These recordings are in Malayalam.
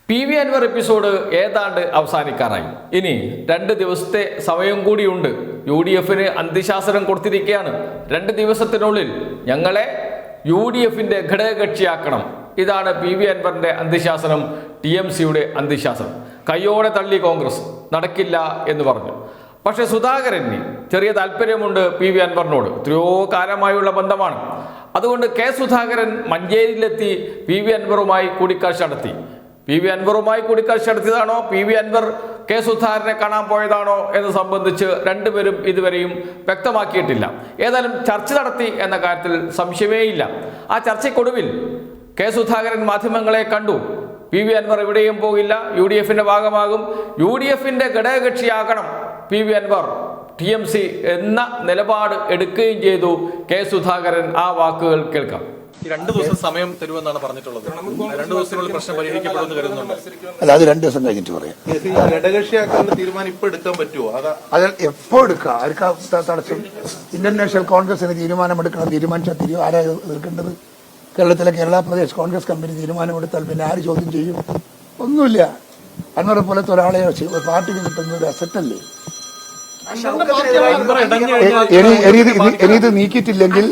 PV Anwar എപ്പിസോഡ് ഏതാണ്ട് അവസാനിക്കാറായി. ഇനി 2 ദിവസത്തെ സമയം കൂടിയുണ്ട്. UDFന് അന്ത്യശാസനം കൊടുത്തിരിക്കുകയാണ്. 2 ദിവസത്തിനുള്ളിൽ ഞങ്ങളെ UDFന്റെ ഘടകകക്ഷിയാക്കണം. ഇതാണ് PV Anwറിന്റെ അന്ത്യശാസനം, TMCയുടെ അന്ത്യശാസനം. കയ്യോടെ തള്ളി കോൺഗ്രസ്, നടക്കില്ല എന്ന് പറഞ്ഞു. പക്ഷെ സുധാകരന് ചെറിയ താല്പര്യമുണ്ട് PV Anwറിനോട്. എത്രയോ കാലമായുള്ള ബന്ധമാണ്. അതുകൊണ്ട് കെ സുധാകരൻ മഞ്ചേരിയിലെത്തി PV Anവറുമായി കൂടിക്കാഴ്ച നടത്തി. PV Anവറുമായി കൂടിക്കാഴ്ച നടത്തിയതാണോ, PV Anവർ കെ സുധാകരനെ കാണാൻ പോയതാണോ എന്ന് സംബന്ധിച്ച് രണ്ടുപേരും ഇതുവരെയും വ്യക്തമാക്കിയിട്ടില്ല. ഏതായാലും ചർച്ച നടത്തി എന്ന കാര്യത്തിൽ സംശയമേയില്ല. ആ ചർച്ചയ്ക്കൊടുവിൽ കെ സുധാകരൻ മാധ്യമങ്ങളെ കണ്ടു. PV Anവർ എവിടെയും പോകില്ല, UDFന്റെ ഭാഗമാകും, UDFന്റെ ഘടകകക്ഷിയാകണം PV Anവർ, TMC എന്ന നിലപാട് എടുക്കുകയും ചെയ്തു. കെ സുധാകരൻ ആ വാക്കുകൾ കേൾക്കാം. 2 ദിവസം സമയം തരുമെന്നാണ് പറഞ്ഞിട്ടുള്ളത്. 2 ദിവസത്തിനുള്ളിൽ പ്രശ്നം പരിഹരിക്കപ്പെടുമെന്ന് കരുതുന്നുണ്ട്. അല്ല, അത് 2 ദിവസം കഴിഞ്ഞിട്ട് പറയാം. ഘടകകക്ഷിയാക്കാനുള്ള തീരുമാനം ഇപ്പൊ എടുക്കാൻ പറ്റുമോ? അത് എപ്പോ എടുക്കാം? ആർക്കാ തടസ്സം? ഇന്ത്യൻ നാഷണൽ കോൺഗ്രസിന് തീരുമാനമെടുക്കണം. തീരുമാനിച്ചാൽ ആരാ എതിർക്കേണ്ടത്? കേരളത്തിലെ കേരള പ്രദേശ് കോൺഗ്രസ് കമ്മിറ്റി തീരുമാനമെടുത്താൽ പിന്നെ ആര് ചോദ്യം ചെയ്യും? ഒന്നുമില്ല. അൻവറെ പോലത്തെ ഒരാളെ പാർട്ടിക്ക് കിട്ടുന്ന ഒരു അസറ്റല്ലേ? ഇത് നീക്കിയിട്ടില്ലെങ്കിൽ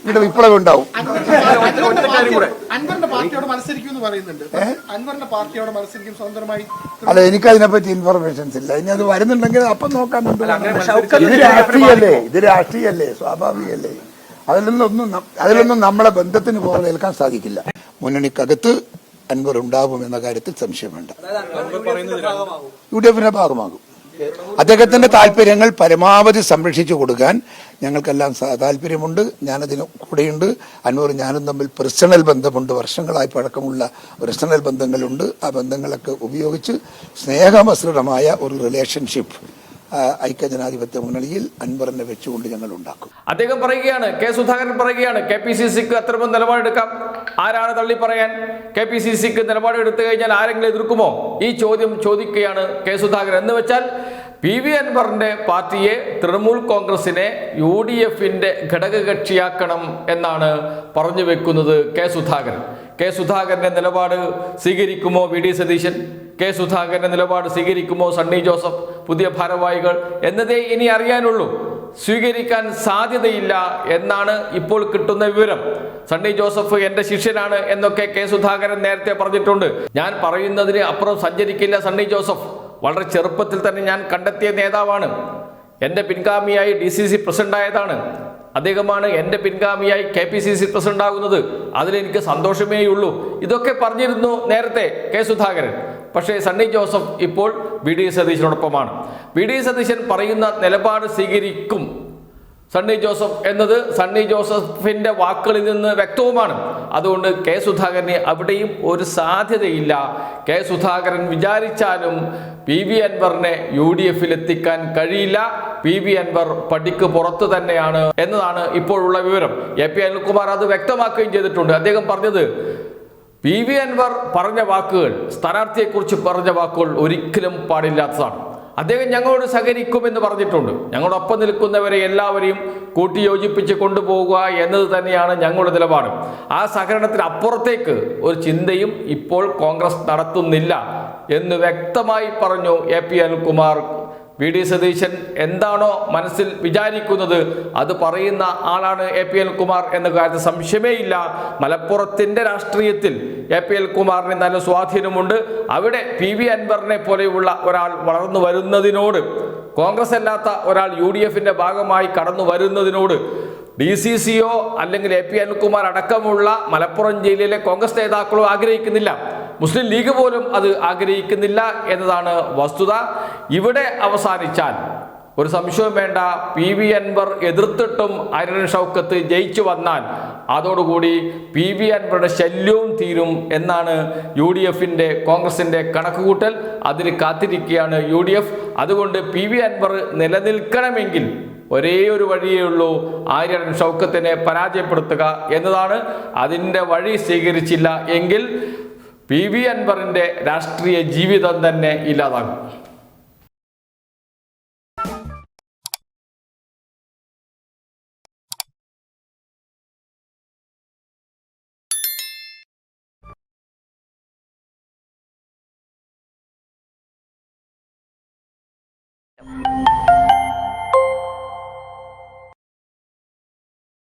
ഇവിടെ വിപ്ലവം ഉണ്ടാവും. അല്ല, എനിക്കതിനെപ്പറ്റി ഇൻഫർമേഷൻസ് ഇല്ല. ഇനി അത് വരുന്നുണ്ടെങ്കിൽ അപ്പം നോക്കാനുണ്ട്. ഇത് രാഷ്ട്രീയല്ലേ, സ്വാഭാവികല്ലേ. അതിലൊന്നും നമ്മളെ ബന്ധത്തിന് പോലെ ഏൽക്കാൻ സാധിക്കില്ല. മുന്നണിക്കകത്ത് അൻവർ ഉണ്ടാവും എന്ന കാര്യത്തിൽ സംശയം വേണ്ട. UDFന്റെ ഭാഗമാകും. അദ്ദേഹത്തിന്റെ താല്പര്യങ്ങൾ പരമാവധി സംരക്ഷിച്ചു കൊടുക്കാൻ ഞങ്ങൾക്കെല്ലാം താല്പര്യമുണ്ട്. ഞാനതിന് കൂടെയുണ്ട്. അൻവർ ഞാനും തമ്മിൽ പേഴ്സണൽ ബന്ധമുണ്ട്. വർഷങ്ങളായി പഴക്കമുള്ള പേഴ്സണൽ ബന്ധങ്ങളുണ്ട്. ആ ബന്ധങ്ങളൊക്കെ ഉപയോഗിച്ച് സ്നേഹമസൃതമായ ഒരു റിലേഷൻഷിപ്പ് ഐക്യജനാധിപത്യ മുന്നണിയിൽ അൻവറിനെ വെച്ചുകൊണ്ട് ഞങ്ങൾ ഉണ്ടാക്കും. അദ്ദേഹം പറയുകയാണ്, കെ സുധാകരൻ പറയുകയാണ്, KPCCക്ക് അത്തരം നിലപാടെടുക്കാം. ആരാണ് തള്ളി പറയാൻ? KPCCക്ക് നിലപാടെടുത്തു കഴിഞ്ഞാൽ ആരെങ്കിലും എതിർക്കുമോ? ഈ ചോദ്യം ചോദിക്കുകയാണ് കെ സുധാകരൻ. എന്ന് വെച്ചാൽ PV Anവറിന്റെ പാർട്ടിയെ, തൃണമൂൽ കോൺഗ്രസിനെ UDFന്റെ ഘടകകക്ഷിയാക്കണം എന്നാണ് പറഞ്ഞു വെക്കുന്നത് കെ സുധാകരൻ. കെ സുധാകരന്റെ നിലപാട് സ്വീകരിക്കുമോ VD സതീശൻ? കെ സുധാകരന്റെ നിലപാട് സ്വീകരിക്കുമോ സണ്ണി ജോസഫ്? പുതിയ ഭാരവാഹികൾ എന്നതേ ഇനി അറിയാനുള്ളൂ. സ്വീകരിക്കാൻ സാധ്യതയില്ല എന്നാണ് ഇപ്പോൾ കിട്ടുന്ന വിവരം. സണ്ണി ജോസഫ് എന്റെ ശിഷ്യനാണ് എന്നൊക്കെ കെ സുധാകരൻ നേരത്തെ പറഞ്ഞിട്ടുണ്ട്. ഞാൻ പറയുന്നതിന് അപ്പുറം സഞ്ചരിക്കില്ല സണ്ണി ജോസഫ്. വളരെ ചെറുപ്പത്തിൽ തന്നെ ഞാൻ കണ്ടെത്തിയ നേതാവാണ്. എൻ്റെ പിൻഗാമിയായി DCC പ്രസിഡന്റായതാണ് അദ്ദേഹമാണ്. എൻ്റെ പിൻഗാമിയായി KPCC പ്രസിഡന്റ് ആകുന്നത് അതിലെനിക്ക് സന്തോഷമേയുള്ളൂ. ഇതൊക്കെ പറഞ്ഞിരുന്നു നേരത്തെ കെ സുധാകരൻ. പക്ഷേ സണ്ണി ജോസഫ് ഇപ്പോൾ VD സതീശനോടൊപ്പമാണ്. VD സതീശൻ പറയുന്ന നിലപാട് സ്വീകരിക്കും സണ്ണി ജോസഫ് എന്നത് സണ്ണി ജോസഫിന്റെ വാക്കുകളിൽ നിന്ന് വ്യക്തവുമാണ്. അതുകൊണ്ട് കെ സുധാകരന് അവിടെയും ഒരു സാധ്യതയില്ല. കെ സുധാകരൻ വിചാരിച്ചാലും PV Anവറിനെ UDFൽ എത്തിക്കാൻ കഴിയില്ല. PV Anവർ പടിക്ക് പുറത്ത് തന്നെയാണ് എന്നതാണ് ഇപ്പോഴുള്ള വിവരം. AP അനിൽകുമാർ അത് വ്യക്തമാക്കുകയും ചെയ്തിട്ടുണ്ട്. അദ്ദേഹം പറഞ്ഞത് PV Anവർ പറഞ്ഞ വാക്കുകൾ, സ്ഥാനാർത്ഥിയെക്കുറിച്ച് പറഞ്ഞ വാക്കുകൾ ഒരിക്കലും പാടില്ലാത്തതാണ്. അദ്ദേഹം ഞങ്ങളോട് സഹകരിക്കുമെന്ന് പറഞ്ഞിട്ടുണ്ട്. ഞങ്ങളോടൊപ്പം നിൽക്കുന്നവരെ എല്ലാവരെയും കൂട്ടിയോജിപ്പിച്ച് കൊണ്ടുപോകുക എന്നത് തന്നെയാണ് ഞങ്ങളുടെ നിലപാട്. ആ സഹകരണത്തിന് അപ്പുറത്തേക്ക് ഒരു ചിന്തയും ഇപ്പോൾ കോൺഗ്രസ് നടത്തുന്നില്ല എന്ന് വ്യക്തമായി പറഞ്ഞു AP അനിൽകുമാർ. VD സതീശൻ എന്താണോ മനസ്സിൽ വിചാരിക്കുന്നത് അത് പറയുന്ന ആളാണ് AP അനിൽകുമാർ എന്ന കാര്യത്തിൽ സംശയമേ ഇല്ല. മലപ്പുറത്തിന്റെ രാഷ്ട്രീയത്തിൽ AP അനിൽകുമാറിന് നല്ല സ്വാധീനമുണ്ട്. അവിടെ PV Anവറിനെ പോലെയുള്ള ഒരാൾ വളർന്നു വരുന്നതിനോട്, കോൺഗ്രസ് അല്ലാത്ത ഒരാൾ UDFന്റെ ഭാഗമായി കടന്നു വരുന്നതിനോട് DCCയോ അല്ലെങ്കിൽ AP അനിൽകുമാർ അടക്കമുള്ള മലപ്പുറം ജില്ലയിലെ കോൺഗ്രസ് നേതാക്കളോ ആഗ്രഹിക്കുന്നില്ല. മുസ്ലിം ലീഗ് പോലും അത് ആഗ്രഹിക്കുന്നില്ല എന്നതാണ് വസ്തുത. ഇവിടെ അവസാനിച്ചാൽ ഒരു സംശയവും വേണ്ട, PV Anവർ എതിർത്തിട്ടും ആര്യൻ ഷൗക്കത്ത് ജയിച്ചു വന്നാൽ അതോടുകൂടി PV Anവറുടെ ശല്യവും തീരും എന്നാണ് UDFന്റെ കോൺഗ്രസിന്റെ കണക്കുകൂട്ടൽ. അതിന് കാത്തിരിക്കുകയാണ് UDF. അതുകൊണ്ട് PV Anവർ നിലനിൽക്കണമെങ്കിൽ ഒരേ ഒരു വഴിയേ ഉള്ളൂ, ആര്യൻ ഷൗക്കത്തിനെ പരാജയപ്പെടുത്തുക എന്നതാണ്. അതിൻ്റെ വഴി സ്വീകരിച്ചില്ല എങ്കിൽ PV Anവറിന്റെ രാഷ്ട്രീയ ജീവിതം തന്നെ ഇല്ലാതാകും. പറയാം.